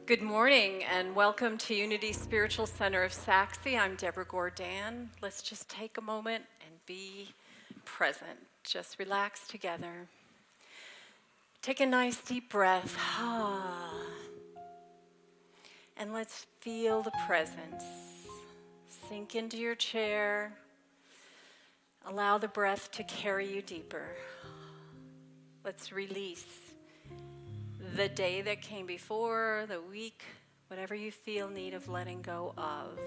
Good morning and welcome to Unity Spiritual Center of Saxe. I'm Deborah Gordan. Let's just take a moment and be present. Just relax together. Take a nice deep breath. And let's feel the presence. Sink into your chair. Allow the breath to carry you deeper. Let's release the day that came before, the week, whatever you feel need of letting go of.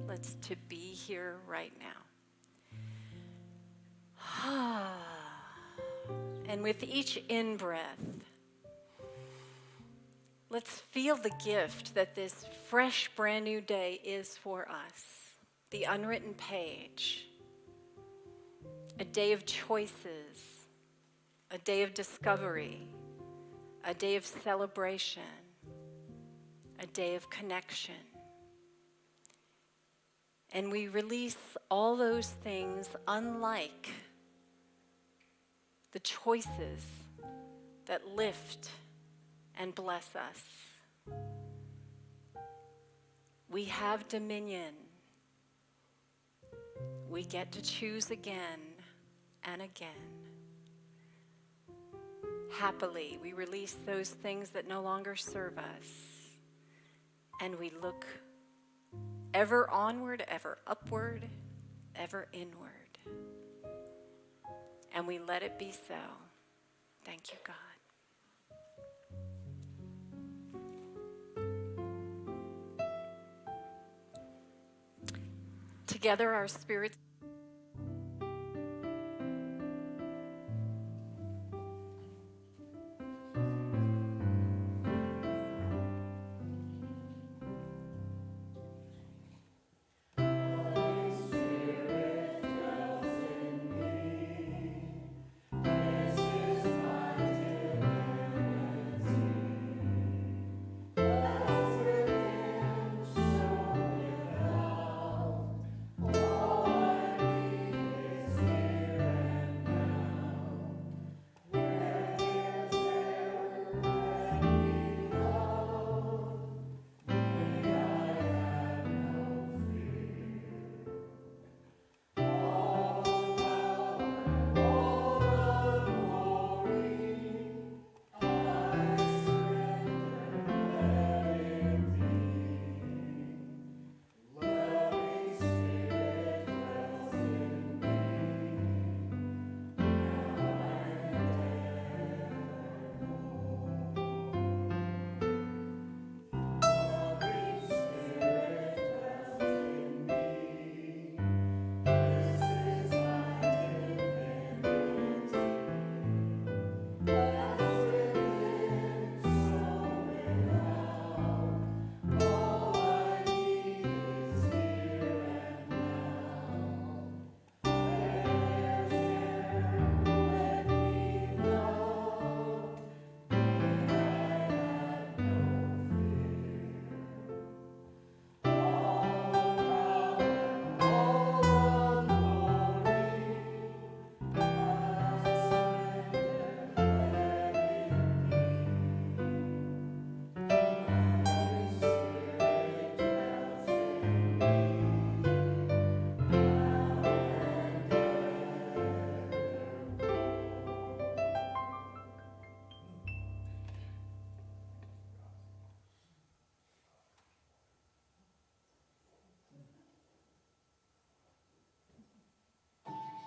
Let's to be here right now. And with each in-breath, let's feel the gift that this fresh, brand new day is for us. The unwritten page. A day of choices. A day of discovery. A day of celebration, a day of connection. And we release all those things unlike the choices that lift and bless us. We have dominion. We get to choose again and again. Happily, we release those things that no longer serve us. And we look ever onward, ever upward, ever inward. And we let it be so. Thank you, God. Together, our spirits.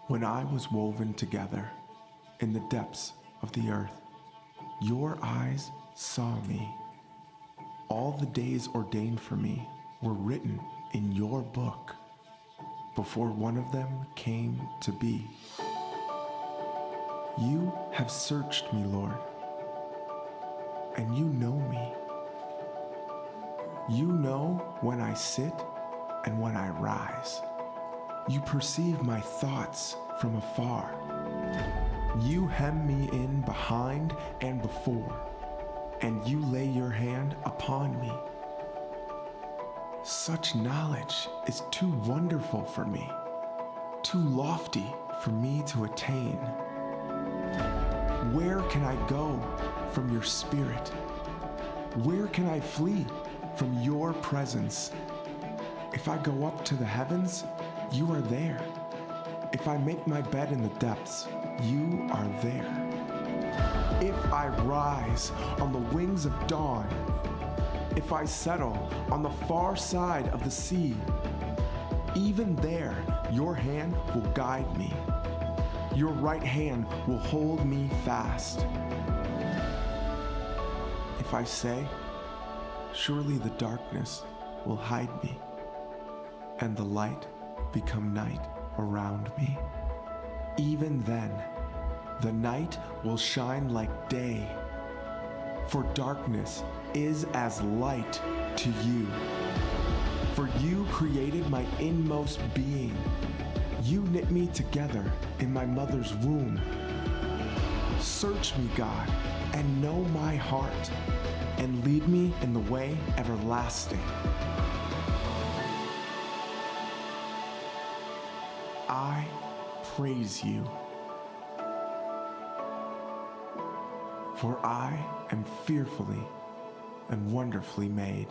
When I was woven together in the depths of the earth, your eyes saw me. All the days ordained for me were written in your book before one of them came to be. You have searched me, Lord, and you know me. You know when I sit and when I rise. You perceive my thoughts from afar. You hem me in behind and before, and you lay your hand upon me. Such knowledge is too wonderful for me, too lofty for me to attain. Where can I go from your spirit? Where can I flee from your presence? If I go up to the heavens, you are there. If I make my bed in the depths, you are there. If I rise on the wings of dawn, if I settle on the far side of the sea, even there your hand will guide me. Your right hand will hold me fast. If I say, surely the darkness will hide me, and the light become night around me, even then the night will shine like day, for darkness is as light to you. For you created my inmost being. You knit me together in my mother's womb. Search me, God, and know my heart, and lead me in the way everlasting. I praise you, for I am fearfully and wonderfully made.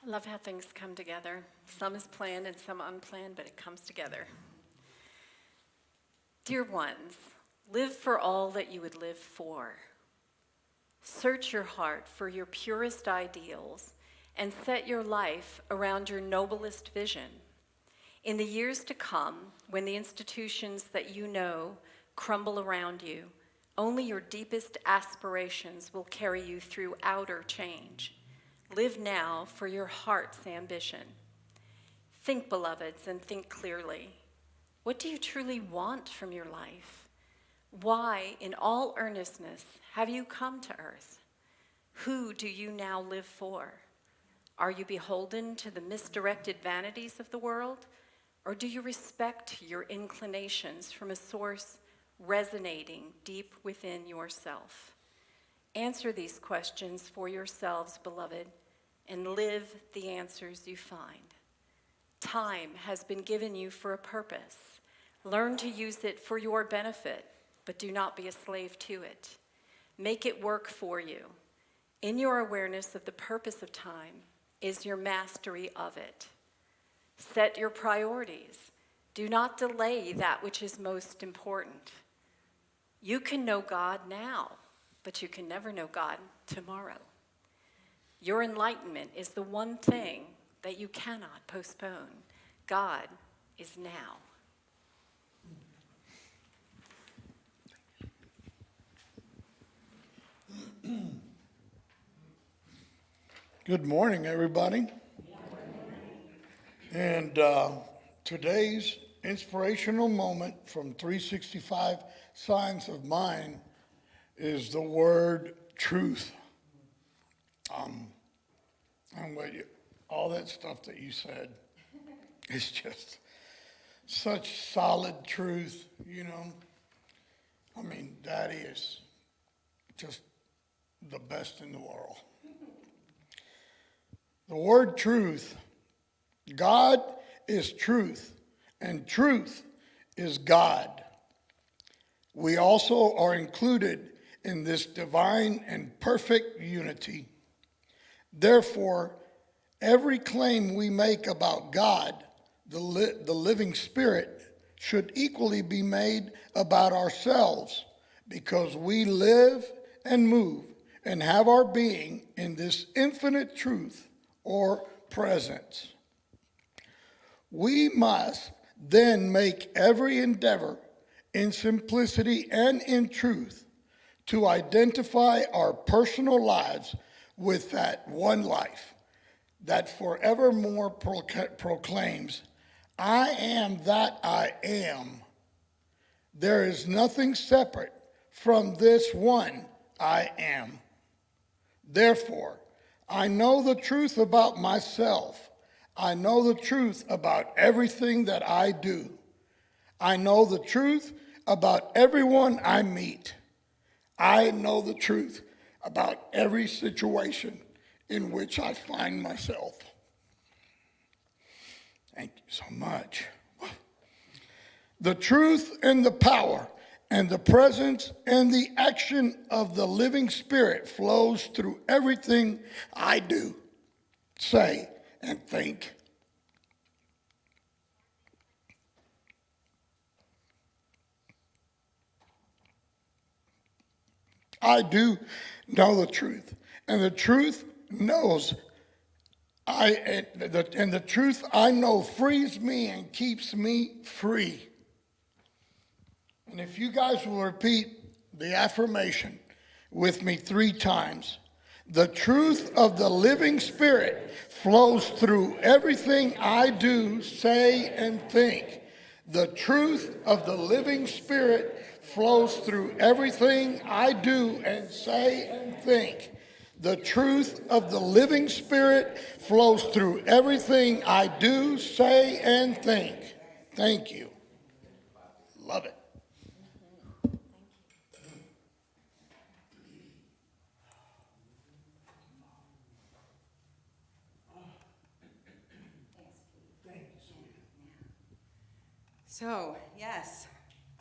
I love how things come together. Some is planned and some unplanned, but it comes together. Dear ones, live for all that you would live for. Search your heart for your purest ideals and set your life around your noblest vision. In the years to come, when the institutions that you know crumble around you, only your deepest aspirations will carry you through outer change. Live now for your heart's ambition. Think, beloveds, and think clearly. What do you truly want from your life? Why, in all earnestness, have you come to earth? Who do you now live for? Are you beholden to the misdirected vanities of the world, or do you respect your inclinations from a source resonating deep within yourself? Answer these questions for yourselves, beloved, and live the answers you find. Time has been given you for a purpose. Learn to use it for your benefit, but do not be a slave to it. Make it work for you. In your awareness of the purpose of time is your mastery of it. Set your priorities. Do not delay that which is most important. You can know God now, but you can never know God tomorrow. Your enlightenment is the one thing that you cannot postpone. God is now. Good morning, everybody. And today's inspirational moment from 365 Signs of Mine is the word truth. And all that stuff that you said is just such solid truth, you know. I mean, Daddy is just the best in the world. The word truth, God is truth, and truth is God. We also are included in this divine and perfect unity. Therefore, every claim we make about God, the living Spirit, should equally be made about ourselves, because we live and move and have our being in this infinite truth or presence. We must then make every endeavor in simplicity and in truth to identify our personal lives with that one life that forevermore proclaims, I am that I am. There is nothing separate from this one I am. Therefore, I know the truth about myself. I know the truth about everything that I do. I know the truth about everyone I meet. I know the truth about every situation in which I find myself. Thank you so much. The truth and the power and the presence and the action of the living Spirit flows through everything I do, say, and think. I do know the truth, and the truth knows the truth I know frees me and keeps me free. And if you guys will repeat the affirmation with me 3 times, the truth of the living Spirit flows through everything I do, say, and think. The truth of the living Spirit flows through everything I do and say and think. The truth of the living Spirit flows through everything I do, say, and think. Thank you. Love it. So, yes,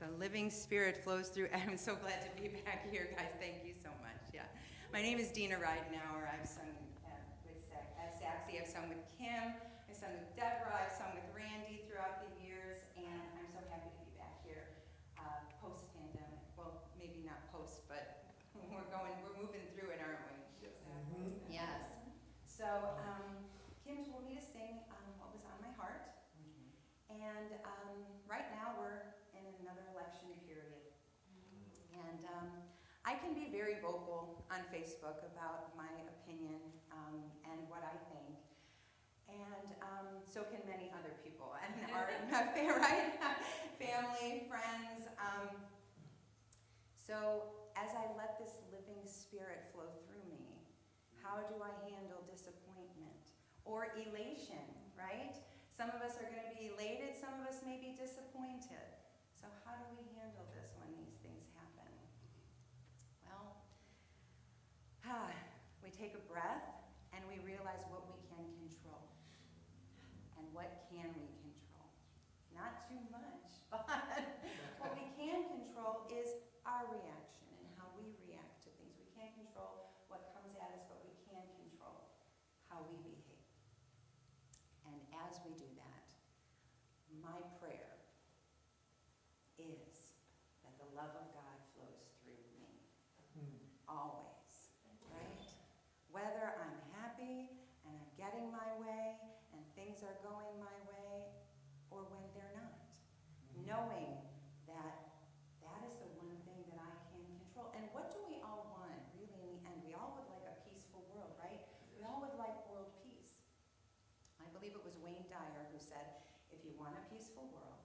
the living Spirit flows through. I'm so glad to be back here, guys. Thank you so much. Yeah. My name is Dina Ridenauer. I've sung with Saxy. I've sung with Kim. I've sung with Deborah. I've sung with Randy throughout the years. And I'm so happy to be back here post-pandemic. Well, maybe not post, but we're moving through it, aren't we? Yes. So, Kim told me to sing what was on my heart. And right now we're in another election period. And I can be very vocal on Facebook about my opinion and what I think. And so can many other people. And our right? Family, friends. So as I let this living Spirit flow through me, how do I handle disappointment or elation, right? Some of us are going to be elated, some of us may be disappointed. So how do we handle this when these things happen? Well, we take a breath and we realize what we can control. And what can we control? Not too much, but what we can control is our reaction and how we react to things. We can't control what comes at us, but we can control how we behave. And as we do that, my prayer is that the love of God flows through me. Always, right? Whether I'm happy and I'm getting my way and things are going my way, or when they're not. Knowing that that is the one thing that I can control. And what do we all want, really, in the end? We all would like a peaceful world, right? We all would like world peace. I believe it was Wayne Dyer who said, if you want a peaceful world,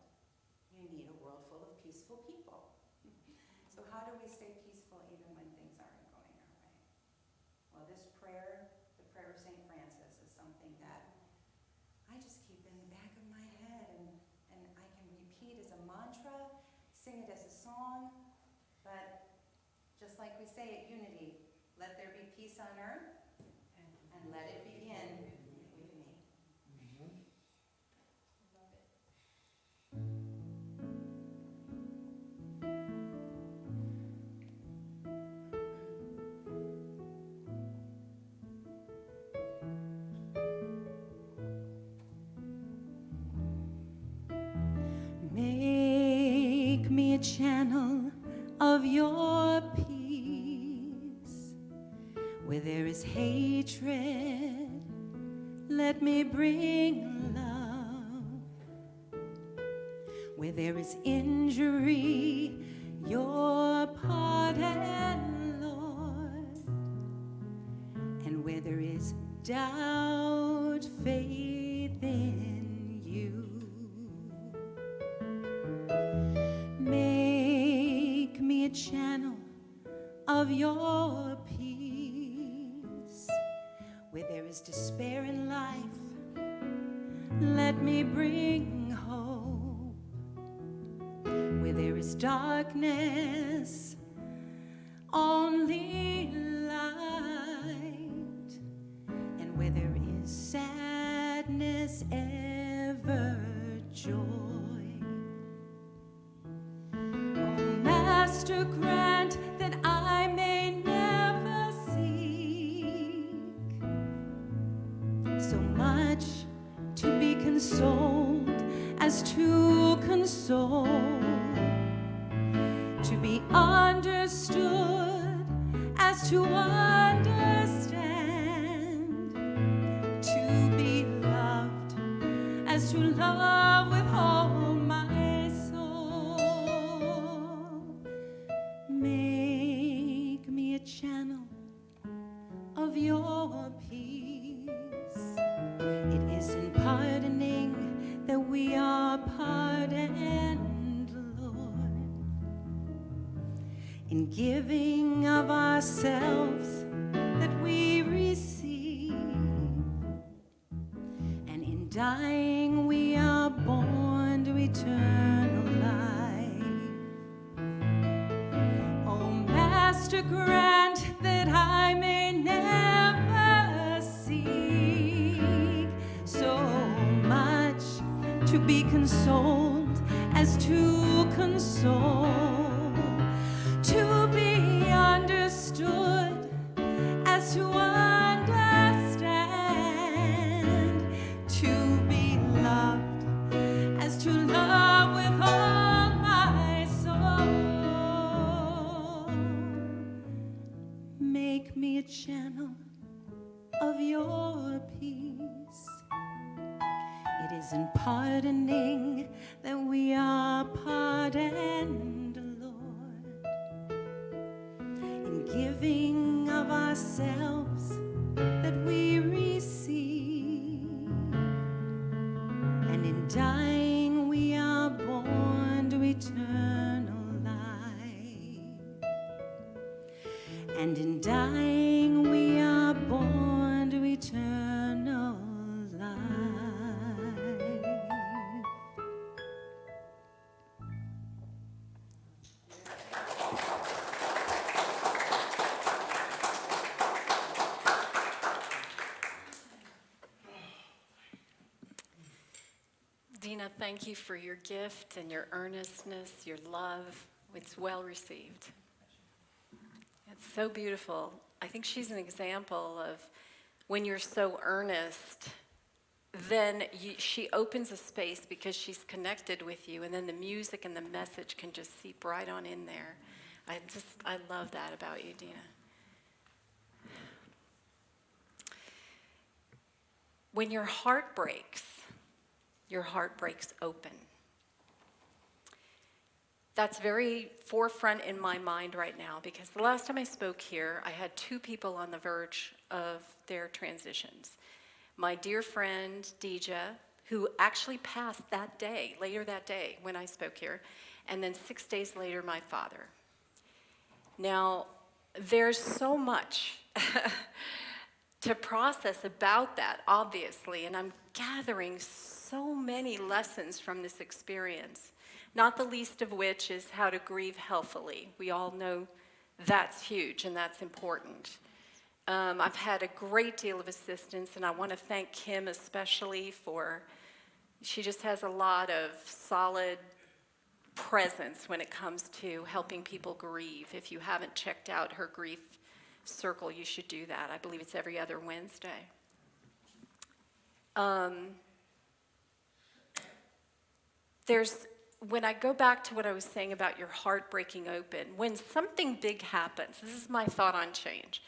you need a world full of peaceful people. So how do we stay peaceful even when things aren't going our way? Well, this prayer, the prayer of St. Francis, is something that I just keep in the back of my head and I can repeat as a mantra, sing it as a song, but just like we say at Unity, let there be peace on earth and let it begin with me. Love it. Make me a channel of your peace. Where there is hatred, let me bring love. Where there is injury, your pardon, Lord. And where there is doubt, faith in you. Make me a channel of your peace. Where there is despair in life, let me bring hope. Where there is darkness, only light. Master, grant that I may never seek so much to be consoled as to console, to be understood as to understand, to be loved as to love with all my soul. Make me a channel of your peace. It is in pardoning that we are pardoned, Lord. In giving of ourselves that we receive, and in dying we are born to eternal life. Oh, Master, grant that I may never seek so much to be consoled as to console, to be understood as to understand, to be loved as to love with all my soul. Make me a channel of your peace. It is in pardoning that we are pardoned, Lord. In giving of ourselves that we receive, and in dying we are born to eternal life. And in dying we are born to eternal life. Dina, thank you for your gift and your earnestness, your love. It's well received. It's so beautiful. I think she's an example of when you're so earnest, then she opens a space because she's connected with you, and then the music and the message can just seep right on in there. I love that about you, Dina. When your heart breaks open. That's very forefront in my mind right now, because the last time I spoke here, I had 2 people on the verge of their transitions. My dear friend, Deborah, who actually passed that day, later that day when I spoke here, and then 6 days later, my father. Now, there's so much to process about that, obviously, and I'm gathering so many lessons from this experience, not the least of which is how to grieve healthily. We all know that's huge and that's important. I've had a great deal of assistance, and I want to thank Kim especially she just has a lot of solid presence when it comes to helping people grieve. If you haven't checked out her grief circle, you should do that. I believe it's every other Wednesday. When I go back to what I was saying about your heart breaking open, when something big happens, this is my thought on change.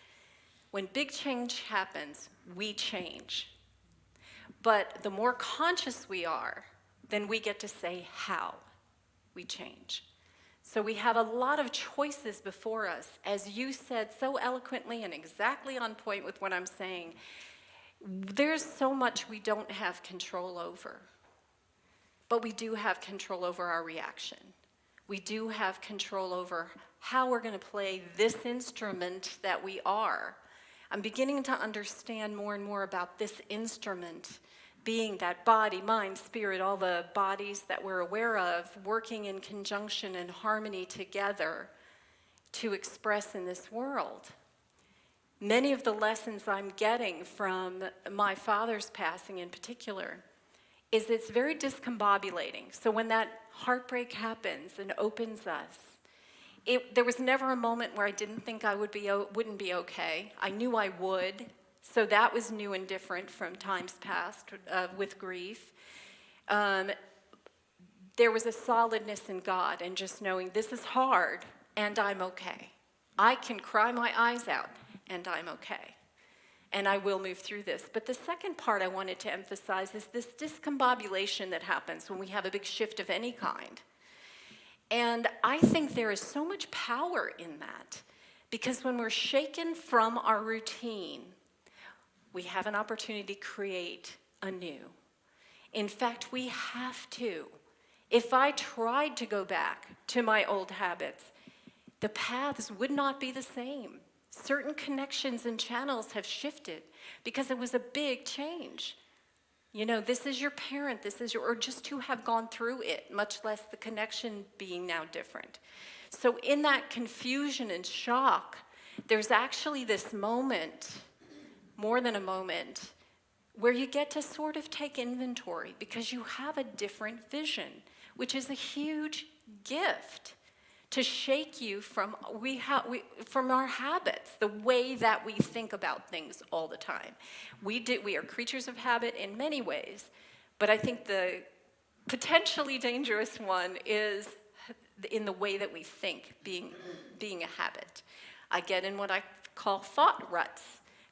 When big change happens, we change. But the more conscious we are, then we get to say how we change. So we have a lot of choices before us. As you said so eloquently and exactly on point with what I'm saying, there's so much we don't have control over. But we do have control over our reaction. We do have control over how we're going to play this instrument that we are. I'm beginning to understand more and more about this instrument being that body, mind, spirit, all the bodies that we're aware of, working in conjunction and harmony together to express in this world. Many of the lessons I'm getting from my father's passing in particular is it's very discombobulating. So when that heartbreak happens and opens us, There was never a moment where I didn't think I wouldn't be okay. I knew I would, so that was new and different from times past with grief. There was a solidness in God and just knowing this is hard and I'm okay. I can cry my eyes out and I'm okay. And I will move through this. But the second part I wanted to emphasize is this discombobulation that happens when we have a big shift of any kind. And I think there is so much power in that, because when we're shaken from our routine, we have an opportunity to create anew. In fact, we have to. If I tried to go back to my old habits, the paths would not be the same. Certain connections and channels have shifted because it was a big change. You know, this is your parent, this is your, or just to have gone through it, much less the connection being now different. So in that confusion and shock, there's actually this moment, more than a moment, where you get to sort of take inventory because you have a different vision, which is a huge gift to shake you from our habits, the way that we think about things all the time. We are creatures of habit in many ways, but I think the potentially dangerous one is in the way that we think, being a habit. I get in what I call thought ruts.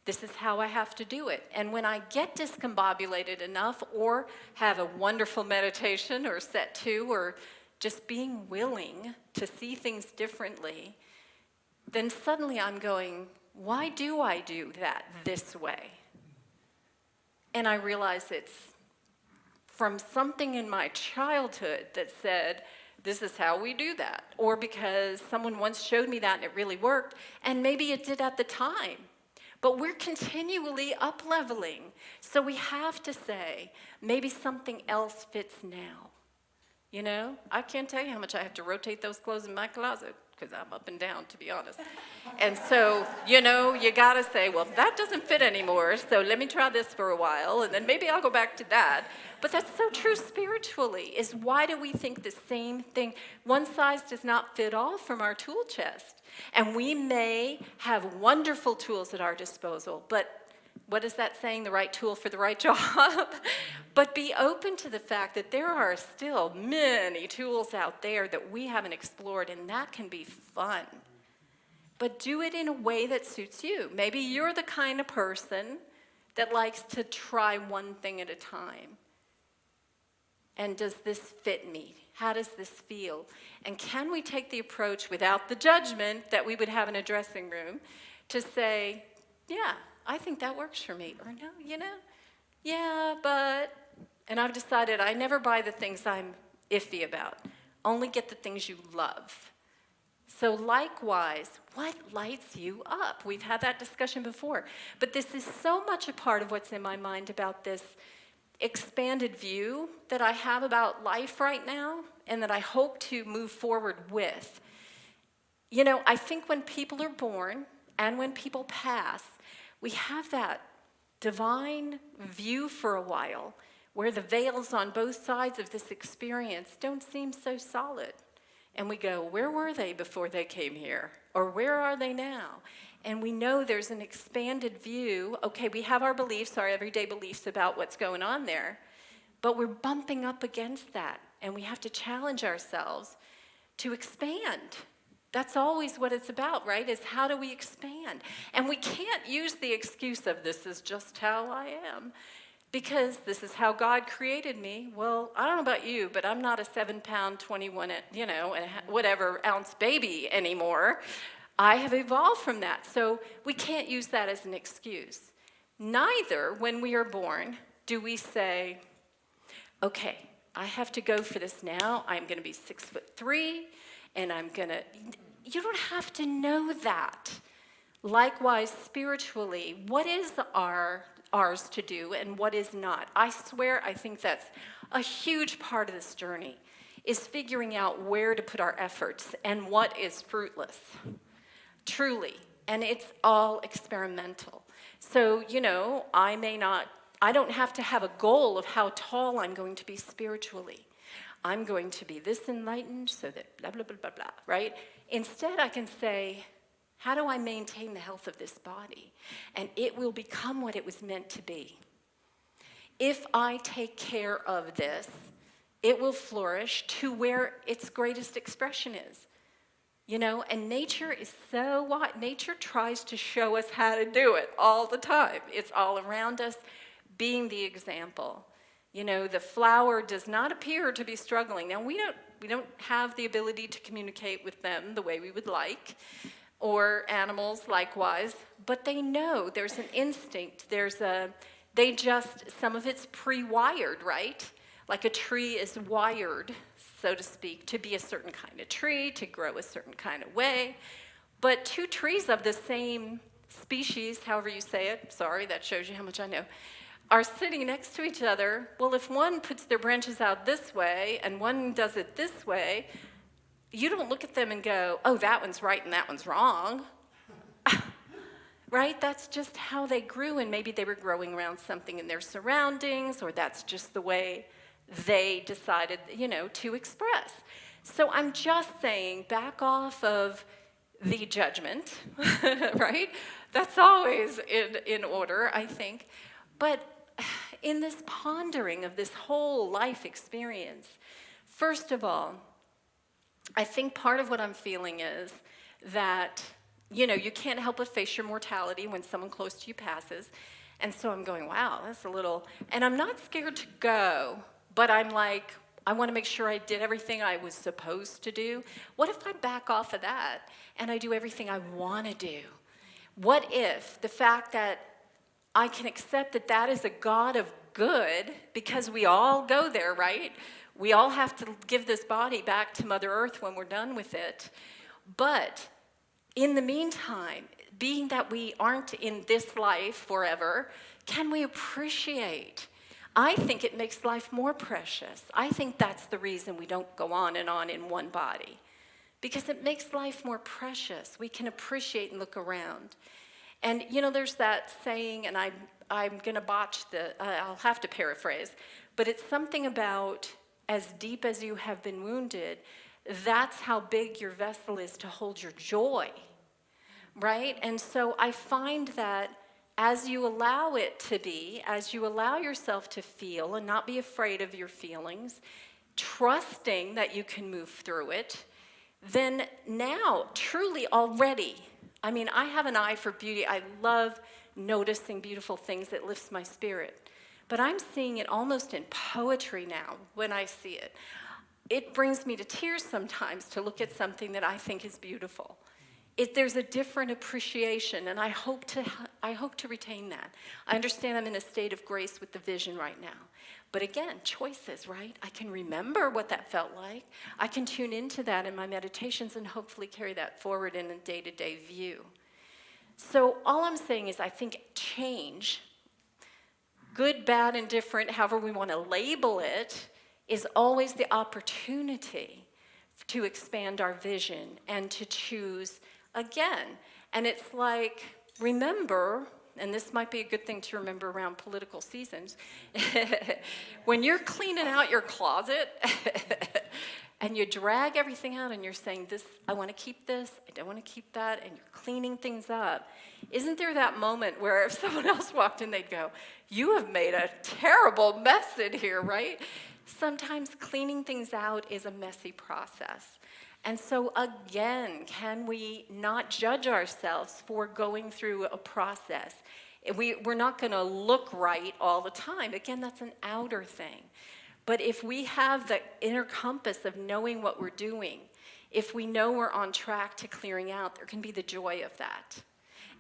This is how I have to do it. And when I get discombobulated enough, or have a wonderful meditation or set to, or just being willing to see things differently, then suddenly I'm going, why do I do that this way? And I realize it's from something in my childhood that said, this is how we do that. Or because someone once showed me that and it really worked, and maybe it did at the time. But we're continually up-leveling. So we have to say, maybe something else fits now. You know, I can't tell you how much I have to rotate those clothes in my closet because I'm up and down, to be honest. And so, you know, you got to say, well, that doesn't fit anymore, so let me try this for a while, and then maybe I'll go back to that. But that's so true spiritually, is why do we think the same thing? One size does not fit all from our tool chest. And we may have wonderful tools at our disposal, but what is that saying? The right tool for the right job? But be open to the fact that there are still many tools out there that we haven't explored, and that can be fun. But do it in a way that suits you. Maybe you're the kind of person that likes to try one thing at a time. And does this fit me? How does this feel? And can we take the approach without the judgment that we would have in a dressing room to say, yeah, I think that works for me. Or no, you know, yeah, but, and I've decided I never buy the things I'm iffy about. Only get the things you love. So likewise, what lights you up? We've had that discussion before. But this is so much a part of what's in my mind about this expanded view that I have about life right now and that I hope to move forward with. You know, I think when people are born and when people pass, we have that divine view for a while where the veils on both sides of this experience don't seem so solid. And we go, where were they before they came here? Or where are they now? And we know there's an expanded view. Okay, we have our beliefs, our everyday beliefs about what's going on there, but we're bumping up against that. And we have to challenge ourselves to expand. That's always what it's about, right? Is how do we expand? And we can't use the excuse of this is just how I am because this is how God created me. Well, I don't know about you, but I'm not a 7-pound, 21, you know, whatever ounce baby anymore. I have evolved from that. So we can't use that as an excuse. Neither, when we are born, do we say, okay, I have to go for this now. I'm going to be 6'3", and I'm going to... You don't have to know that. Likewise, spiritually, what is ours to do and what is not? I swear I think that's a huge part of this journey, is figuring out where to put our efforts and what is fruitless, truly. And it's all experimental. So, you know, I don't have to have a goal of how tall I'm going to be spiritually. I'm going to be this enlightened so that blah, blah, blah, blah, blah, right? Instead, I can say, how do I maintain the health of this body? And it will become what it was meant to be. If I take care of this, it will flourish to where its greatest expression is. And nature is so wide. Nature tries to show us how to do it all the time. It's all around us, being the example. The flower does not appear to be struggling. Now, we don't have the ability to communicate with them the way we would like, or animals likewise, but they know there's an instinct. Some of it's pre-wired, right? Like a tree is wired, so to speak, to be a certain kind of tree, to grow a certain kind of way. But two trees of the same species, however you say it, sorry, that shows you how much I know, are sitting next to each other. Well, if one puts their branches out this way and one does it this way, you don't look at them and go, oh, that one's right and that one's wrong. Right? That's just how they grew, and maybe they were growing around something in their surroundings, or that's just the way they decided, to express. So I'm just saying, back off of the judgment, right? That's always in order, I think. But in this pondering of this whole life experience, first of all, I think part of what I'm feeling is that, you can't help but face your mortality when someone close to you passes. And so I'm going, wow, that's a little, and I'm not scared to go, but I'm like, I want to make sure I did everything I was supposed to do. What if I back off of that and I do everything I want to do? What if the fact that I can accept that that is a God of good, because we all go there, right? We all have to give this body back to Mother Earth when we're done with it. But in the meantime, being that we aren't in this life forever, can we appreciate? I think it makes life more precious. I think that's the reason we don't go on in one body, because it makes life more precious. We can appreciate and look around. And, there's that saying, and I'm going to botch I'll have to paraphrase, but it's something about, as deep as you have been wounded, that's how big your vessel is to hold your joy, right? And so I find that as you allow it to be, as you allow yourself to feel and not be afraid of your feelings, trusting that you can move through it, then now, truly already, I have an eye for beauty. I love noticing beautiful things that lifts my spirit. But I'm seeing it almost in poetry now when I see it. It brings me to tears sometimes to look at something that I think is beautiful. There's a different appreciation, and I hope to retain that. I understand I'm in a state of grace with the vision right now. But again, choices, right? I can remember what that felt like. I can tune into that in my meditations and hopefully carry that forward in a day-to-day view. So all I'm saying is I think change, good, bad, and different, however we want to label it, is always the opportunity to expand our vision and to choose again. And it's like, remember, and this might be a good thing to remember around political seasons, when you're cleaning out your closet and you drag everything out and you're saying, this, I want to keep this, I don't want to keep that, and you're cleaning things up, isn't there that moment where if someone else walked in, they'd go, you have made a terrible mess in here, right? Sometimes cleaning things out is a messy process. And so again, can we not judge ourselves for going through a process? We're not going to look right all the time. Again, that's an outer thing. But if we have the inner compass of knowing what we're doing, if we know we're on track to clearing out, there can be the joy of that.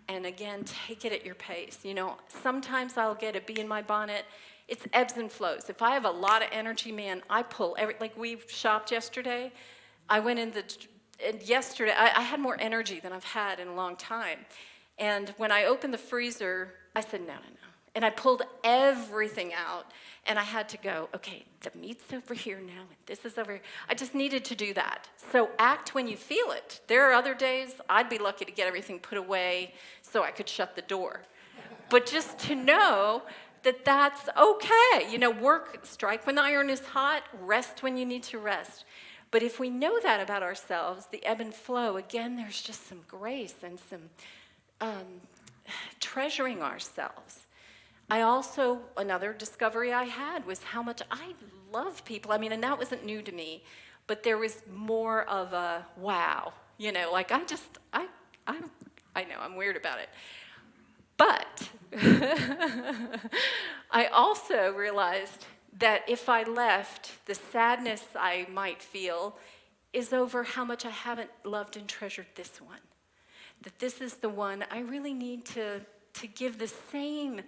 And again, take it at your pace. Sometimes I'll get a bee in my bonnet. It's ebbs and flows. If I have a lot of energy, man, I pull like we shopped yesterday. I went in yesterday, I had more energy than I've had in a long time. And when I opened the freezer, I said, no. And I pulled everything out, and I had to go, okay, the meat's over here now, and this is over here. I just needed to do that. So act when you feel it. There are other days I'd be lucky to get everything put away so I could shut the door. But just to know that that's okay. Strike when the iron is hot, rest when you need to rest. But if we know that about ourselves, the ebb and flow, again, there's just some grace and some treasuring ourselves. I also, another discovery I had was how much I love people. I mean, and that wasn't new to me, but there was more of a wow, like I know I'm weird about it. But I also realized that if I left, the sadness I might feel is over how much I haven't loved and treasured this one. That this is the one I really need to give the same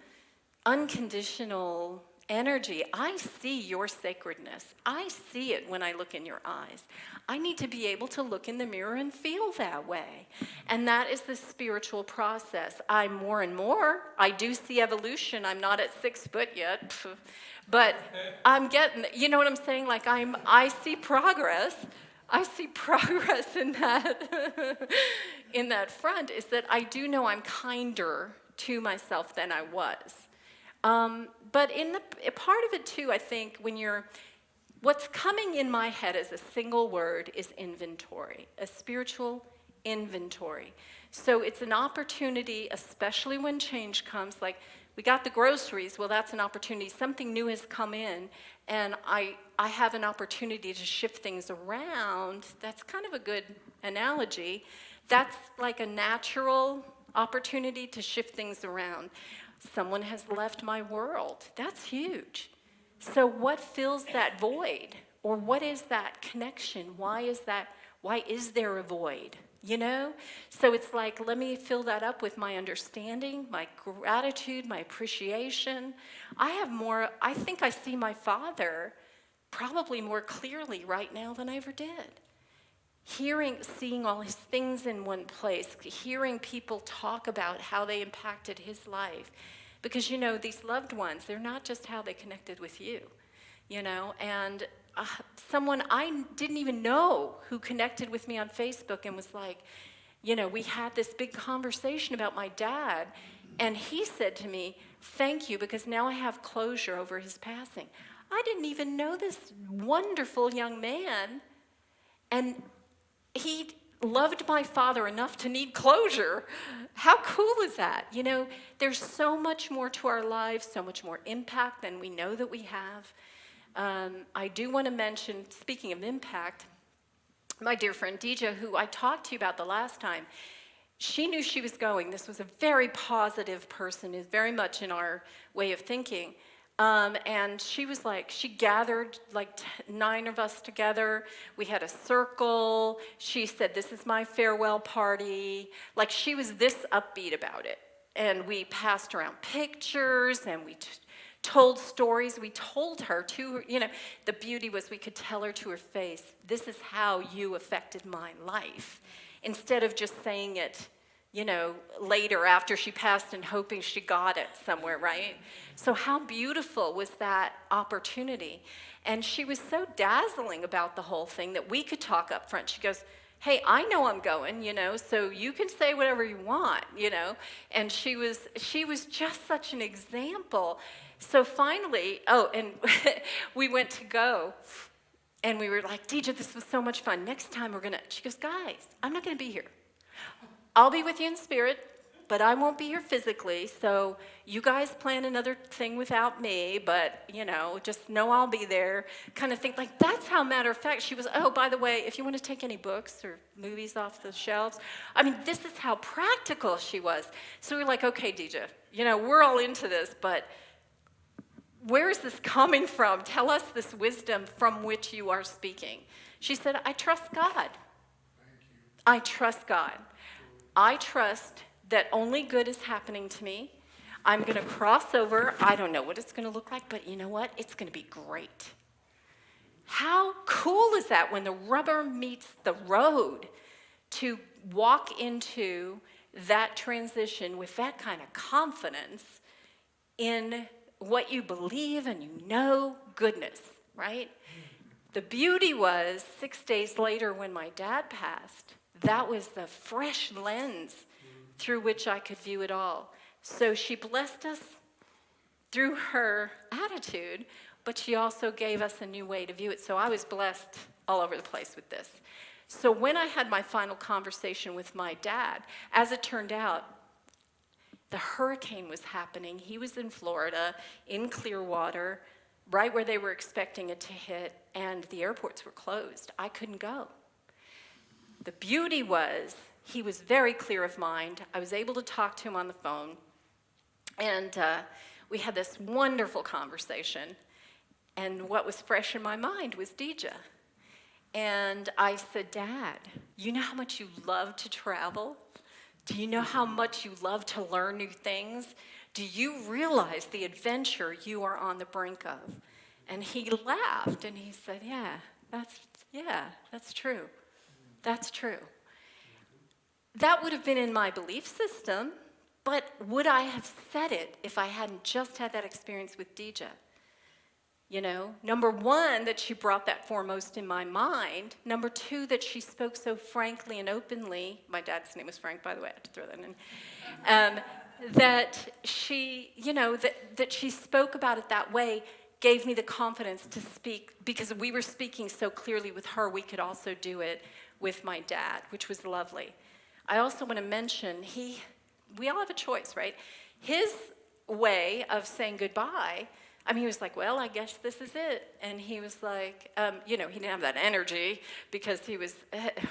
unconditional energy. I see your sacredness. I see it when I look in your eyes. I need to be able to look in the mirror and feel that way. And that is the spiritual process. I'm more and more. I do see evolution. I'm not at 6 foot yet. But I'm getting, you know what I'm saying? Like I see progress. I see progress in that in that front, is that I do know I'm kinder to myself than I was. But in the part of it too, I think what's coming in my head as a single word is inventory, a spiritual inventory. So it's an opportunity, especially when change comes, like we got the groceries, well, that's an opportunity. Something new has come in, and I have an opportunity to shift things around. That's kind of a good analogy. That's like a natural opportunity to shift things around. Someone has left my world. That's huge. So what fills that void? Or what is that connection? Why is there a void? So it's like, let me fill that up with my understanding, my gratitude, my appreciation. I think I see my Father probably more clearly right now than I ever did. Seeing all his things in one place, hearing people talk about how they impacted his life. Because, these loved ones, they're not just how they connected with you, and someone I didn't even know who connected with me on Facebook and was like, we had this big conversation about my dad, and he said to me, thank you, because now I have closure over his passing. I didn't even know this wonderful young man, and he loved my father enough to need closure. How cool is that? There's so much more to our lives, so much more impact than we know that we have. I do want to mention, speaking of impact, my dear friend Deborah, who I talked to you about the last time, she knew she was going. This was a very positive person, is very much in our way of thinking. And she was like, she gathered like 9 of us together. We had a circle. She said, this is my farewell party. Like, she was this upbeat about it. And we passed around pictures, and we told stories. We told her the beauty was we could tell her to her face, this is how you affected my life. Instead of just saying it, later after she passed and hoping she got it somewhere, right? So how beautiful was that opportunity? And she was so dazzling about the whole thing that we could talk up front. She goes, hey, I know I'm going, so you can say whatever you want, And she was just such an example. So finally, and we went to go, and we were like, Deja, this was so much fun. Next time she goes, guys, I'm not gonna be here. I'll be with you in spirit, but I won't be here physically, so you guys plan another thing without me, but, just know I'll be there, kind of thing. Like, that's how matter of fact she was. Oh, by the way, if you want to take any books or movies off the shelves, I mean, this is how practical she was. So we're like, okay, Deja, we're all into this, but where is this coming from? Tell us this wisdom from which you are speaking. She said, I trust God. Thank you. I trust God. I trust that only good is happening to me. I'm going to cross over. I don't know what it's going to look like, but you know what? It's going to be great. How cool is that when the rubber meets the road, to walk into that transition with that kind of confidence in what you believe and goodness, right? The beauty was 6 days later when my dad passed, that was the fresh lens through which I could view it all. So she blessed us through her attitude, but she also gave us a new way to view it. So I was blessed all over the place with this. So when I had my final conversation with my dad, as it turned out, the hurricane was happening. He was in Florida, in Clearwater, right where they were expecting it to hit, and the airports were closed. I couldn't go. The beauty was, he was very clear of mind. I was able to talk to him on the phone, and we had this wonderful conversation. And what was fresh in my mind was Deja. And I said, Dad, you know how much you love to travel? Do you know how much you love to learn new things? Do you realize the adventure you are on the brink of? And he laughed and he said, yeah, that's true. That's true. That would have been in my belief system, but would I have said it if I hadn't just had that experience with Deja? You know, number one, that she brought that foremost in my mind. Number two, that she spoke so frankly and openly. My dad's name was Frank, by the way, I had to throw that in. That she, you know, that she spoke about it that way gave me the confidence to speak, because we were speaking so clearly with her, we could also do it with my dad, which was lovely. I also want to mention, we all have a choice, right? His way of saying goodbye, I mean, he was like, well, I guess this is it. And he was like, you know, he didn't have that energy because he was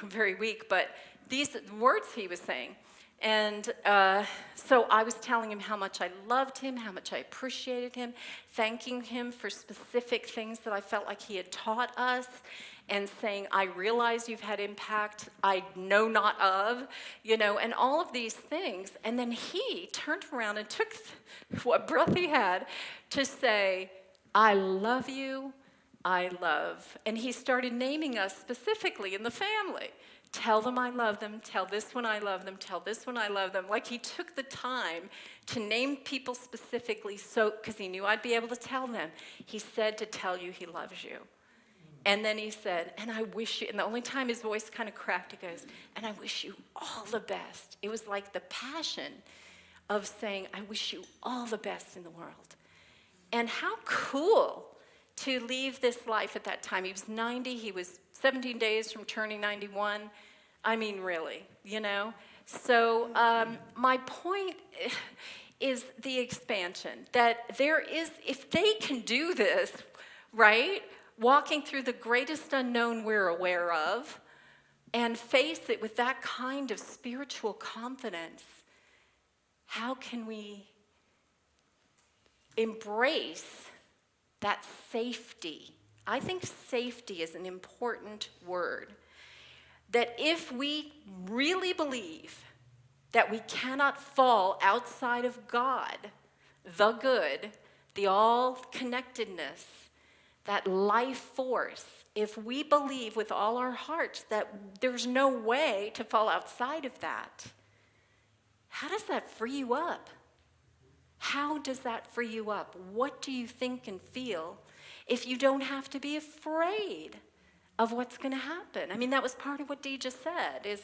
very weak, but these words he was saying. And so I was telling him how much I loved him, how much I appreciated him, thanking him for specific things that I felt like he had taught us, and saying, I realize you've had impact I know not of, you know, and all of these things. And then he turned around and took what breath he had to say, I love you, I love. And he started naming us specifically in the family. Tell them I love them, tell this one I love them, tell this one I love them. Like, he took the time to name people specifically, so because he knew I'd be able to tell them. He said to tell you he loves you. And then he said, and I wish you, and the only time his voice kind of cracked, he goes, and I wish you all the best. It was like the passion of saying, I wish you all the best in the world. And how cool to leave this life at that time. He was 90, he was 17 days from turning 91. I mean, really, you know? So my point is the expansion, that there is, if they can do this, right? Walking through the greatest unknown we're aware of, and face it with that kind of spiritual confidence, how can we embrace that safety? I think safety is an important word. That if we really believe that we cannot fall outside of God, the good, the all-connectedness, that life force, if we believe with all our hearts that there's no way to fall outside of that, how does that free you up? How does that free you up? What do you think and feel if you don't have to be afraid of what's going to happen? I mean, that was part of what Dee just said, is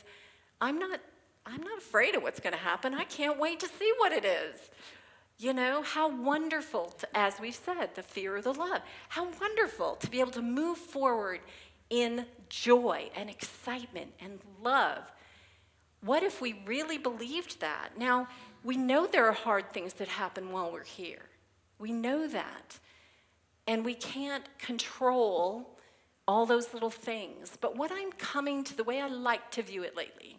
I'm not afraid of what's going to happen. I can't wait to see what it is. You know, how wonderful, as we've said, the fear of the love. How wonderful to be able to move forward in joy and excitement and love. What if we really believed that? Now, we know there are hard things that happen while we're here. We know that. And we can't control all those little things. But what I'm coming to, the way I like to view it lately,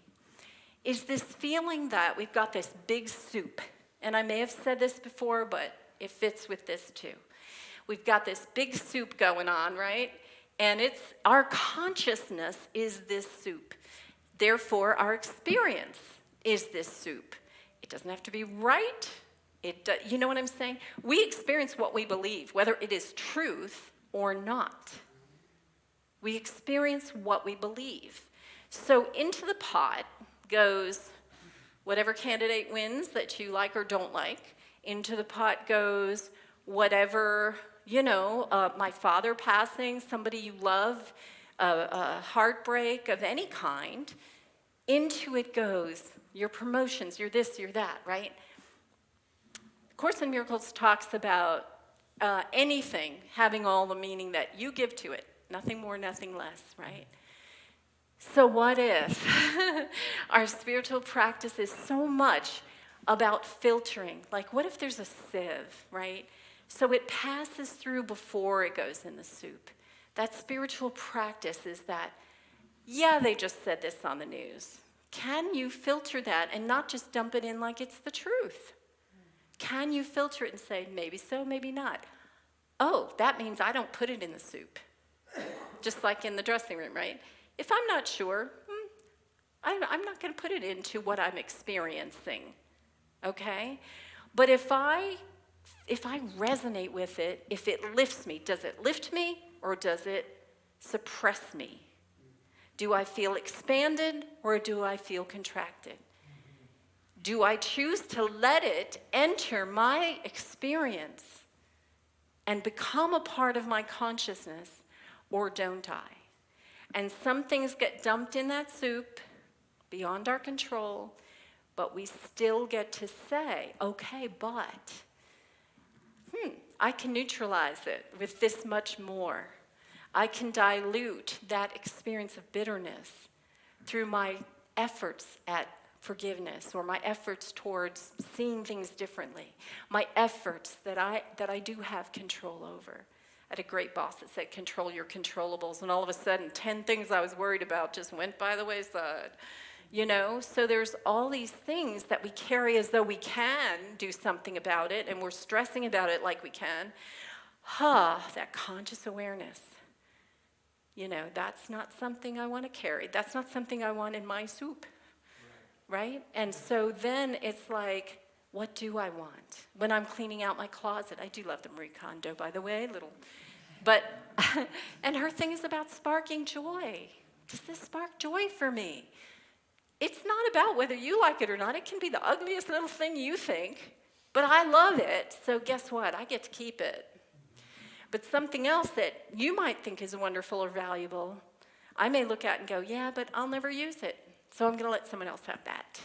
is this feeling that we've got this big soup. And I may have said this before, but it fits with this too. We've got this big soup going on, right? And it's our consciousness is this soup. Therefore, our experience is this soup. It doesn't have to be right. You know what I'm saying? We experience what we believe, whether it is truth or not. We experience what we believe. So into the pot goes whatever candidate wins that you like or don't like. Into the pot goes whatever, you know, my father passing, somebody you love, a heartbreak of any kind. Into it goes your promotions, your this, your that, right? Course in Miracles talks about anything having all the meaning that you give to it. Nothing more, nothing less, right? So what if our spiritual practice is so much about filtering? Like, what if there's a sieve, right? So it passes through before it goes in the soup. That spiritual practice is that, yeah, they just said this on the news. Can you filter that and not just dump it in like it's the truth? Can you filter it and say, maybe so, maybe not? Oh, that means I don't put it in the soup. Just like in the dressing room, right? If I'm not sure, I'm not going to put it into what I'm experiencing, okay? But if I resonate with it, if it lifts me, does it lift me or does it suppress me? Do I feel expanded or do I feel contracted? Do I choose to let it enter my experience and become a part of my consciousness, or don't I? And some things get dumped in that soup beyond our control, but we still get to say, okay, but I can neutralize it with this much more. I can dilute that experience of bitterness through my efforts at forgiveness, or my efforts towards seeing things differently, my efforts that I do have control over. I had a great boss that said, control your controllables, and all of a sudden, 10 things I was worried about just went by the wayside. You know, so there's all these things that we carry as though we can do something about it, and we're stressing about it like we can. That conscious awareness. You know, that's not something I want to carry. That's not something I want in my soup. Right? And so then it's like, what do I want? When I'm cleaning out my closet, I do love the Marie Kondo, by the way, but, and her thing is about sparking joy. Does this spark joy for me? It's not about whether you like it or not. It can be the ugliest little thing you think, but I love it, so guess what? I get to keep it. But something else that you might think is wonderful or valuable, I may look at and go, yeah, but I'll never use it. So I'm going to let someone else have that.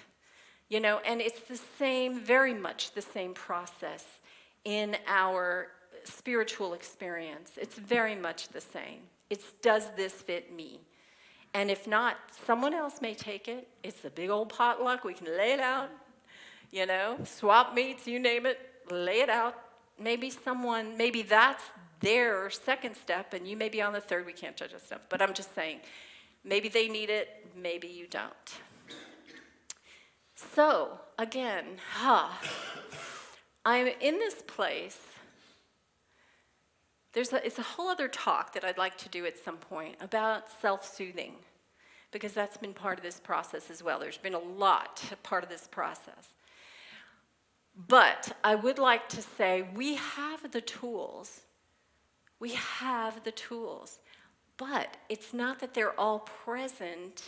You know, and it's the same, very much the same process in our spiritual experience. It's very much the same. It's, does this fit me? And if not, someone else may take it. It's a big old potluck. We can lay it out, you know, swap meats, you name it, lay it out. Maybe that's their second step, and you may be on the third. We can't judge that stuff. But I'm just saying, maybe they need it, maybe you don't. So, again, I'm in this place. It's a whole other talk that I'd like to do at some point about self-soothing, because that's been part of this process as well. There's been a lot part of this process. But I would like to say we have the tools. We have the tools. But it's not that they're all present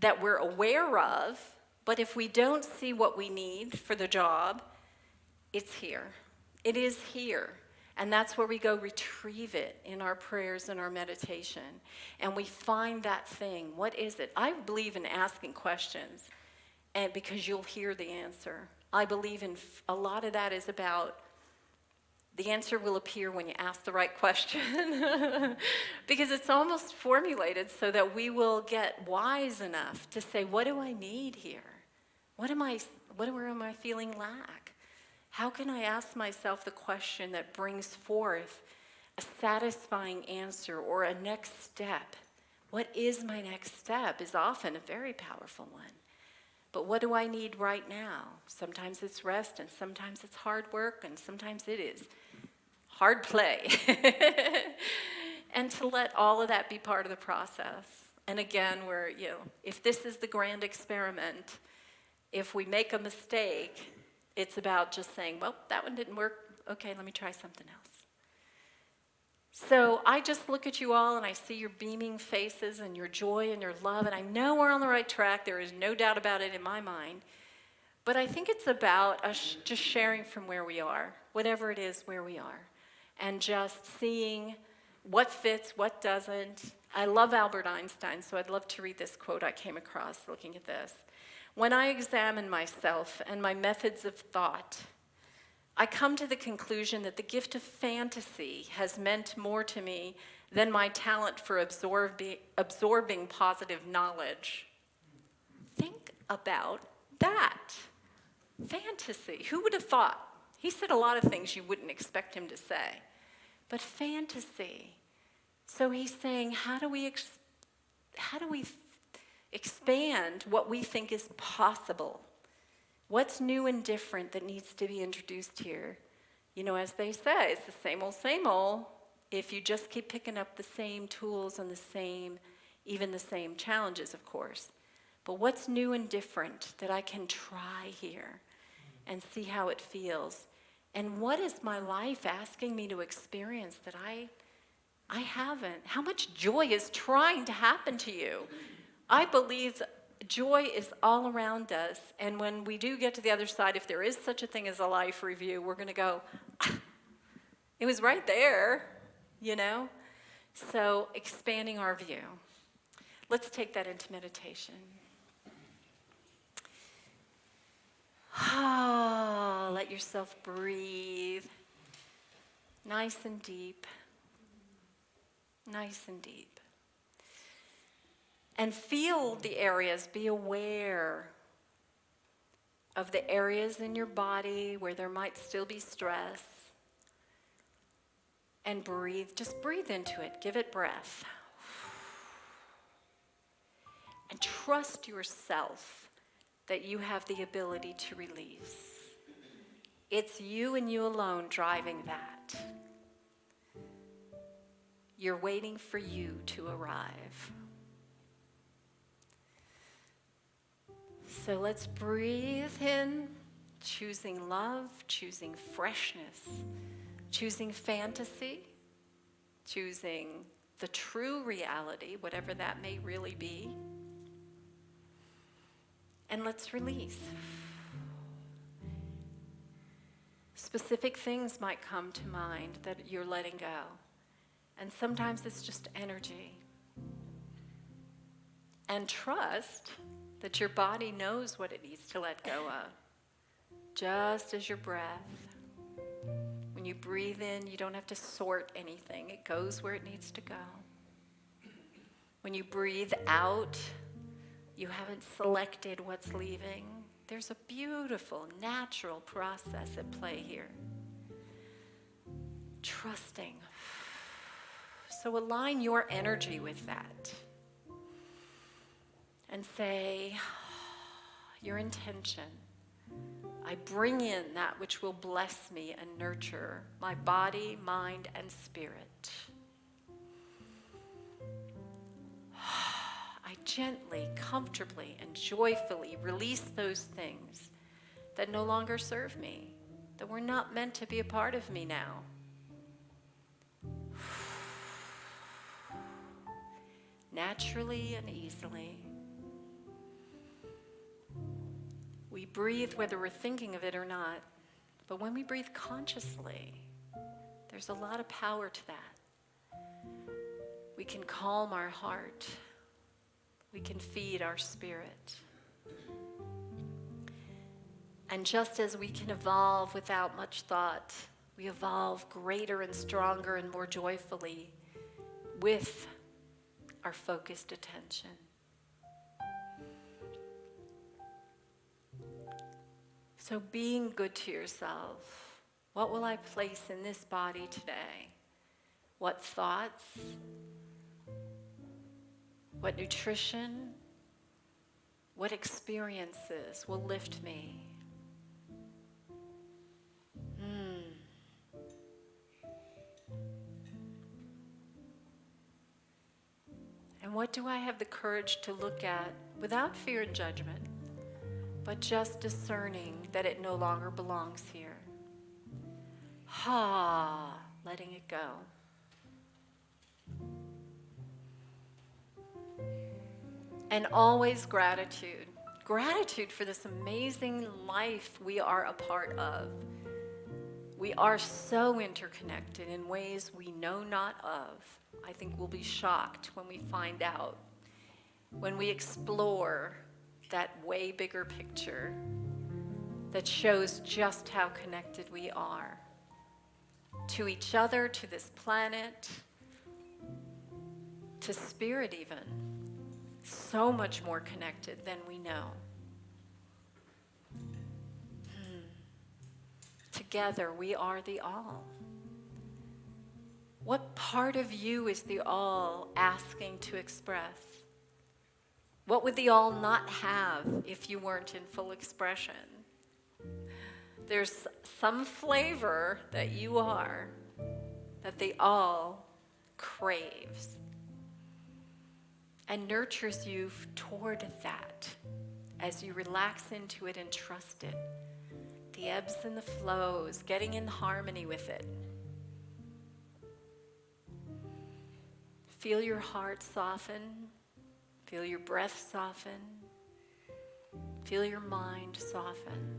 that we're aware of, but if we don't see what we need for the job, it's here. It is here. And that's where we go retrieve it in our prayers and our meditation. And we find that thing. What is it? I believe in asking questions, and because you'll hear the answer. I believe in a lot of that is about the answer will appear when you ask the right question. Because it's almost formulated so that we will get wise enough to say, what do I need here? Where am I feeling lack? How can I ask myself the question that brings forth a satisfying answer or a next step? What is my next step is often a very powerful one. But what do I need right now? Sometimes it's rest, and sometimes it's hard work, and sometimes it is hard play. And to let all of that be part of the process. And again, if this is the grand experiment, if we make a mistake, it's about just saying, well, that one didn't work. Okay, let me try something else. So I just look at you all and I see your beaming faces and your joy and your love, and I know we're on the right track. There is no doubt about it in my mind. But I think it's about us just sharing from where we are, whatever it is where we are, and just seeing what fits, what doesn't. I love Albert Einstein, so I'd love to read this quote I came across looking at this. When I examine myself and my methods of thought, I come to the conclusion that the gift of fantasy has meant more to me then my talent for absorbing positive knowledge. Think about that. Fantasy. Who would have thought? He said a lot of things you wouldn't expect him to say. But fantasy. So he's saying, how do we expand what we think is possible? What's new and different that needs to be introduced here? You know, as they say, it's the same old, if you just keep picking up the same tools and even the same challenges, of course. But what's new and different that I can try here and see how it feels? And what is my life asking me to experience that I haven't? How much joy is trying to happen to you? I believe joy is all around us. And when we do get to the other side, if there is such a thing as a life review, we're going to go, it was right there, you know? So expanding our view. Let's take that into meditation. Let yourself breathe. Nice and deep. Nice and deep. And feel the areas. Be aware of the areas in your body where there might still be stress. And breathe. Just breathe into it. Give it breath. And trust yourself that you have the ability to release. It's you and you alone driving that. You're waiting for you to arrive. So let's breathe in, choosing love, choosing freshness, choosing fantasy, choosing the true reality, whatever that may really be. And let's release. Specific things might come to mind that you're letting go. And sometimes it's just energy. And trust that your body knows what it needs to let go of. Just as your breath. When you breathe in, you don't have to sort anything. It goes where it needs to go. When you breathe out, you haven't selected what's leaving. There's a beautiful, natural process at play here. Trusting. So align your energy with that. And say, your intention. I bring in that which will bless me and nurture my body, mind, and spirit. I gently, comfortably, and joyfully release those things that no longer serve me, that were not meant to be a part of me now. Naturally and easily. We breathe whether we're thinking of it or not, but when we breathe consciously, there's a lot of power to that. We can calm our heart. We can feed our spirit. And just as we can evolve without much thought, we evolve greater and stronger and more joyfully with our focused attention. So being good to yourself. What will I place in this body today? What thoughts? What nutrition? What experiences will lift me? And what do I have the courage to look at without fear and judgment, but just discerning that it no longer belongs here? Letting it go. And always gratitude. Gratitude for this amazing life we are a part of. We are so interconnected in ways we know not of. I think we'll be shocked when we find out, when we explore that way bigger picture that shows just how connected we are to each other, to this planet, to spirit even. So much more connected than we know. Together we are the all. What part of you is the all asking to express? What would the all not have if you weren't in full expression? There's some flavor that you are that the all craves and nurtures you toward that as you relax into it and trust it. The ebbs and the flows, getting in harmony with it. Feel your heart soften. Feel your breath soften. Feel your mind soften.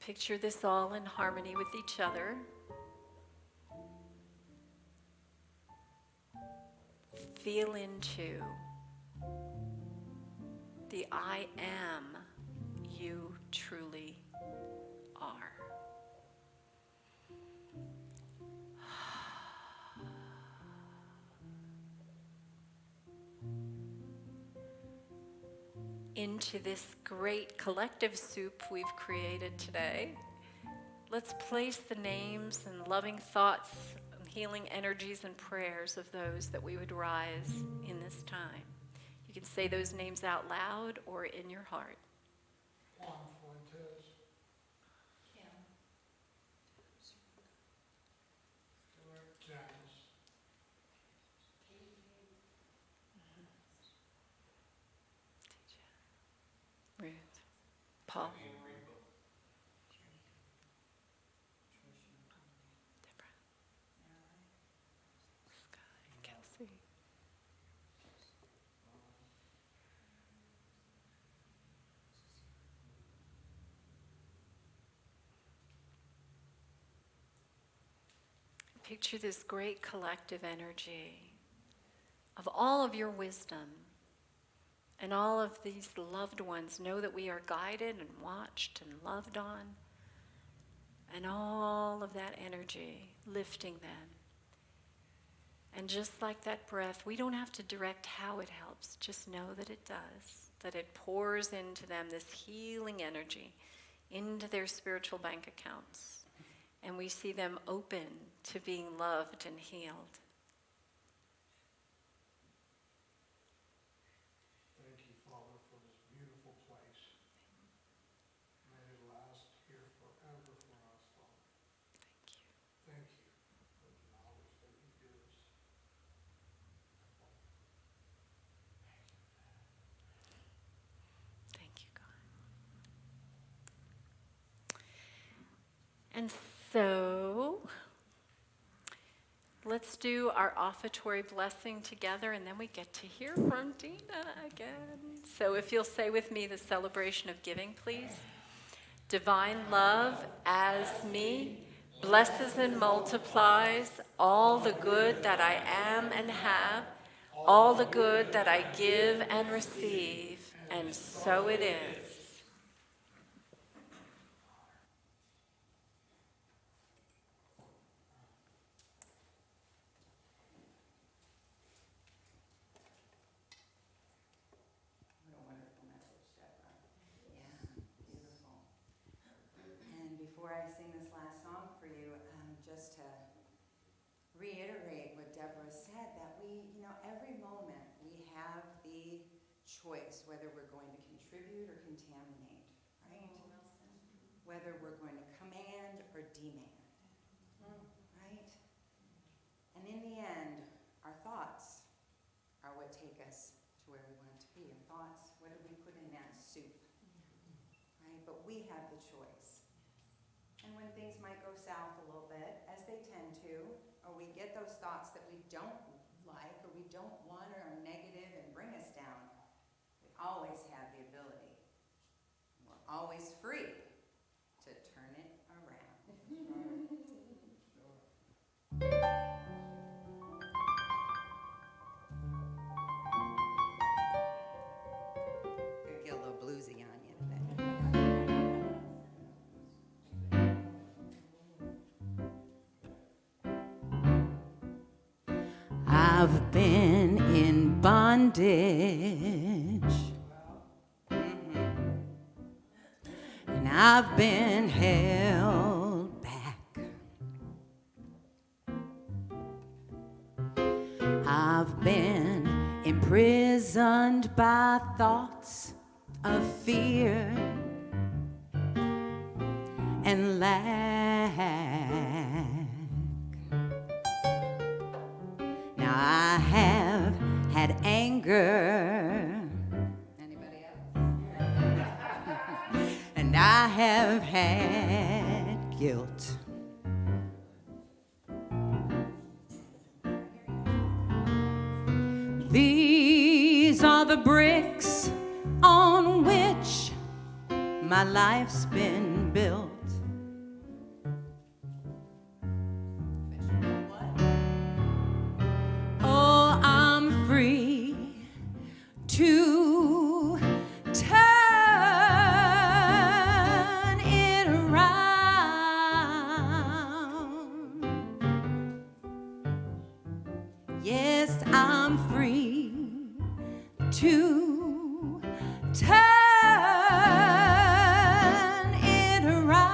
Picture this all in harmony with each other. Feel into the I am you truly are. Into this great collective soup we've created today, let's place the names and loving thoughts and healing energies and prayers of those that we would rise in this time. You can say those names out loud or in your heart. Juan Fuentes. Kim. Janice. Ruth. Paul. Deborah. Sky. Kelsey. Picture this great collective energy of all of your wisdom and all of these loved ones. Know that we are guided and watched and loved on, and all of that energy lifting them. And just like that breath, we don't have to direct how it helps. Just know that it does, that it pours into them this healing energy into their spiritual bank accounts. And we see them open to being loved and healed. Thank you, Father, for this beautiful place. May it last here forever for us, Father. Thank you. Thank you for the knowledge that you give us. Thank you, God. And so, let's do our offertory blessing together, and then we get to hear from Dina again. So if you'll say with me the celebration of giving, please. Divine love as me blesses and multiplies all the good that I am and have, all the good that I give and receive, and so it is. What a wonderful message, Deborah. Yeah, beautiful. And before I sing this last song for you, just to reiterate what Deborah said, that we, every moment we have the choice whether we're going to contribute or contaminate, right? Whether we're going to command or demand, right? And in the end, our thoughts are what take us to where we want to be. Our thoughts, what do we put in that soup, right? But we have the choice. And when things might go south a little bit, as they tend to, or we get those thoughts that we don't like or we don't want or are negative and bring us down, we always have the ability. We're always free to turn it around. Gonna get a little bluesy on you today. I've been in bondage, and I've been held back. I've been imprisoned by thoughts of fear and lack. Now I have had anger. Anybody else? And I have had guilt. These are the bricks on which my life's been built. Oh, I'm free to turn it around. Yes, I'm free to turn it around.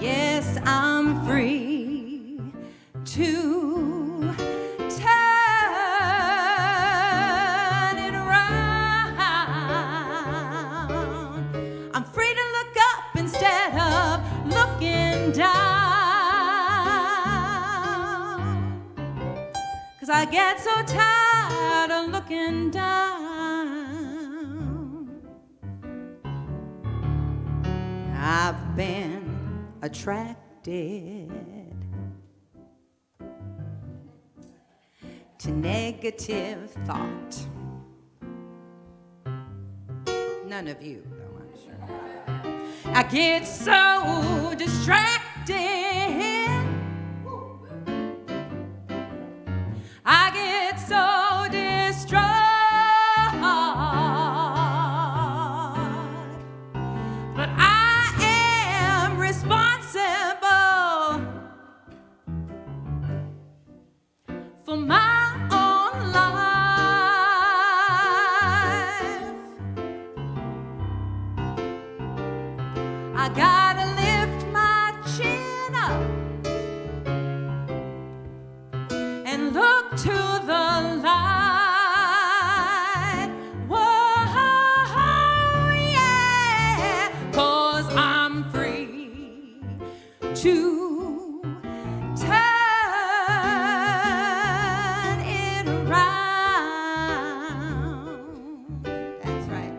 Yes, I'm free to turn it around. I'm free to look up instead of looking down, 'cause I get so tired of looking down. I've been attracted to negative thought. None of you, though, I'm sure. I get so distracted. I get so distraught. But I am responsible for my own life. I gotta lift my chin up and look to the light. Whoa, yeah, 'cause I'm free to turn it around. That's right.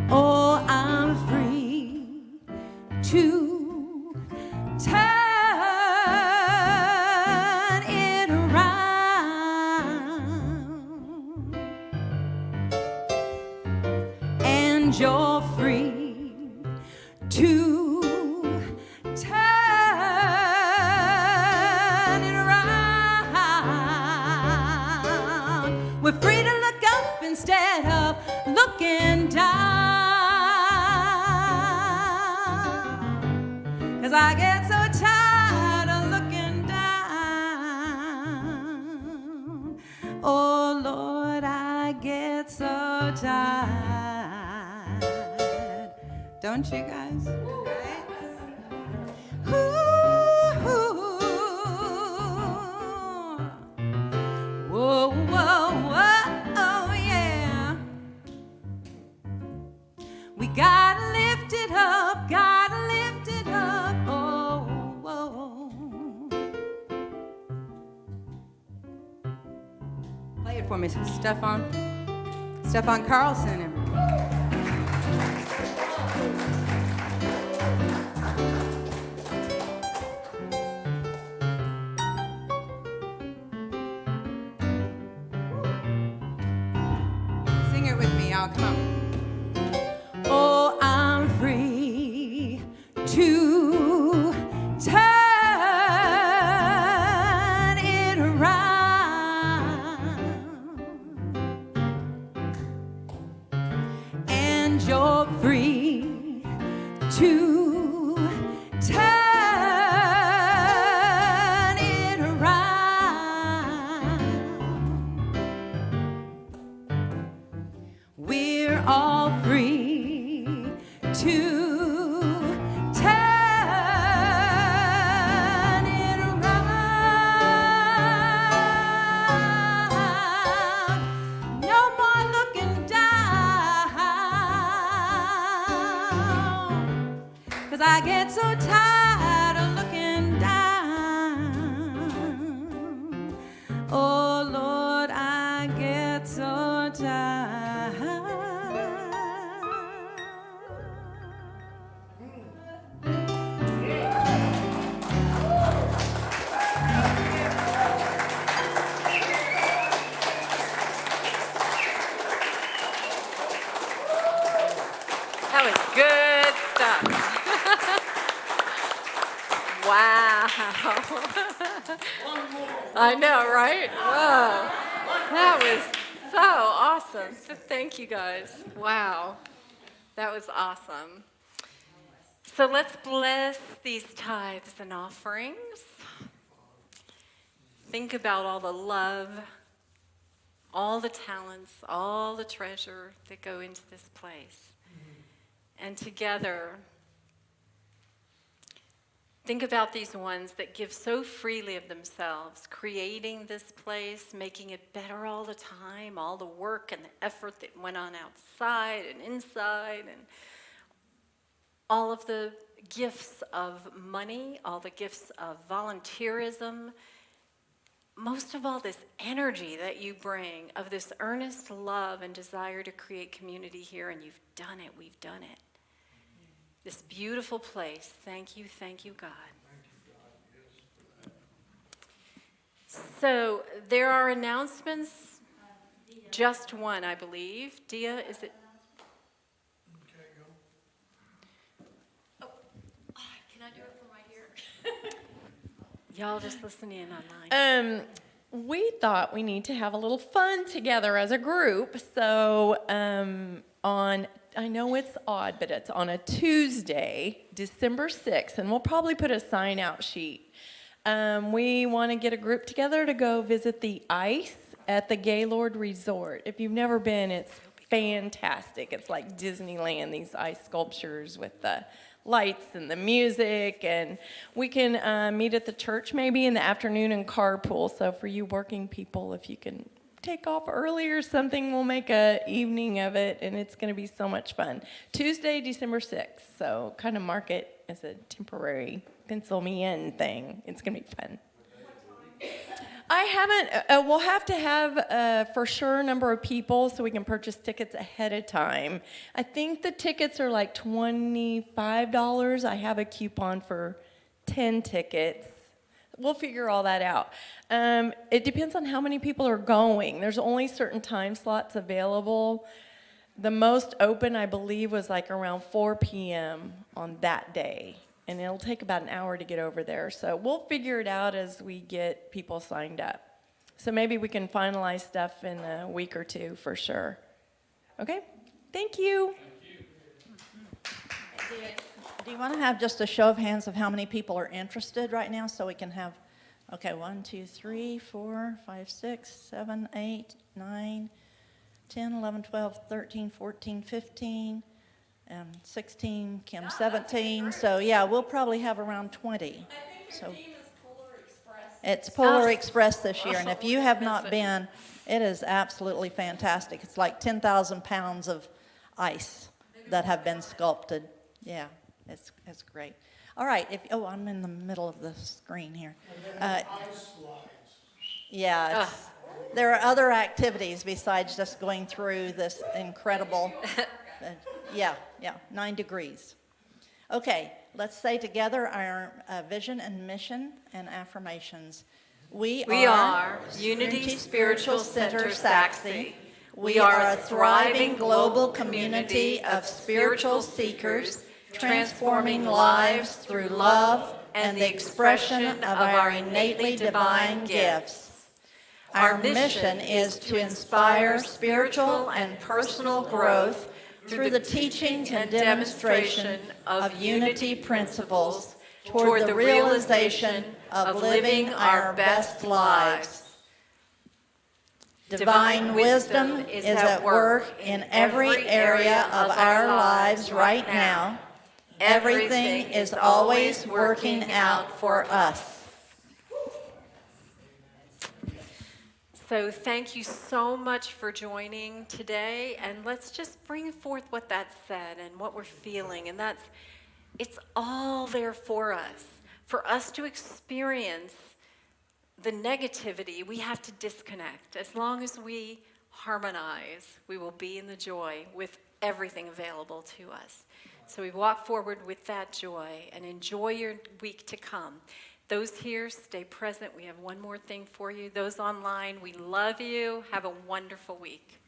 Oh, I'm free to turn it around. And you're free to turn it around. We're free to look up instead of looking down, 'cause I get so tired of looking down. Oh Lord, I get so tired. Don't you guys? Right? Ooh. Whoa, whoa, whoa, oh yeah. We gotta lift it up, gotta lift it up, oh, whoa. Play it for me, Stefan Carlson, everybody. Sing it with me, y'all, come on. Oh, I'm free to turn it around. And you're free to get so tired of looking down. Oh Lord, I get so tired. That was good stuff. Wow. I know, right? Whoa. That was so awesome. Thank you guys. Wow. That was awesome. So let's bless these tithes and offerings. Think about all the love, all the talents, all the treasure that go into this place. And together, think about these ones that give so freely of themselves, creating this place, making it better all the time, all the work and the effort that went on outside and inside, and all of the gifts of money, all the gifts of volunteerism, most of all, this energy that you bring of this earnest love and desire to create community here, and you've done it, we've done it. This beautiful place. Thank you, God. So there are announcements. Just one, I believe. Dia, is it? Oh, can I do it from right here? Y'all just listen in online. We thought we need to have a little fun together as a group. So I know it's odd, but it's on a Tuesday, December 6th, and we'll probably put a sign-out sheet. We want to get a group together to go visit the ice at the Gaylord Resort. If you've never been, it's fantastic. It's like Disneyland, these ice sculptures with the lights and the music, and we can meet at the church maybe in the afternoon and carpool. So for you working people, if you can take off early or something, we'll make a evening of it, and it's going to be so much fun. Tuesday, December 6th, so kind of mark it as a temporary pencil me in thing. It's going to be fun. I haven't, we'll have to have for sure a number of people so we can purchase tickets ahead of time. I think the tickets are like $25. I have a coupon for 10 tickets. We'll figure all that out. It depends on how many people are going. There's only certain time slots available. The most open, I believe, was like around 4 p.m. on that day. And it'll take about an hour to get over there. So we'll figure it out as we get people signed up. So maybe we can finalize stuff in a week or two for sure. Okay? Thank you. Do you want to have just a show of hands of how many people are interested right now so we can have, okay, 1, 2, 3, 4, 5, 6, 7, 8, 9, 10, 11, 12, 13, 14, 15, 16, Kim 17. So yeah, we'll probably have around 20. I think your team is Polar Express. It's Polar Express this year, and if you have not been, it is absolutely fantastic. It's like 10,000 pounds of ice that have been sculpted. Yeah. It's great. All right. I'm in the middle of the screen here. Ice slides. Yeah. There are other activities besides just going through this incredible. 9 degrees. Okay. Let's say together our vision and mission and affirmations. We are Unity Spiritual Center Saxe. We are a thriving global community of spiritual seekers, transforming lives through love and the expression of our innately divine gifts. Our mission is to inspire spiritual and personal growth through the teachings and demonstration of unity principles toward the realization of living our best lives. Divine wisdom is at work in every area of our lives right now. Everything is always working out for us. So thank you so much for joining today, and let's just bring forth what that said and what we're feeling, and that's It's all there for us. For us to experience the negativity, we have to disconnect. As long as we harmonize, we will be in the joy with everything available to us. So we walk forward with that joy and enjoy your week to come. Those here, stay present. We have one more thing for you. Those online, we love you. Have a wonderful week.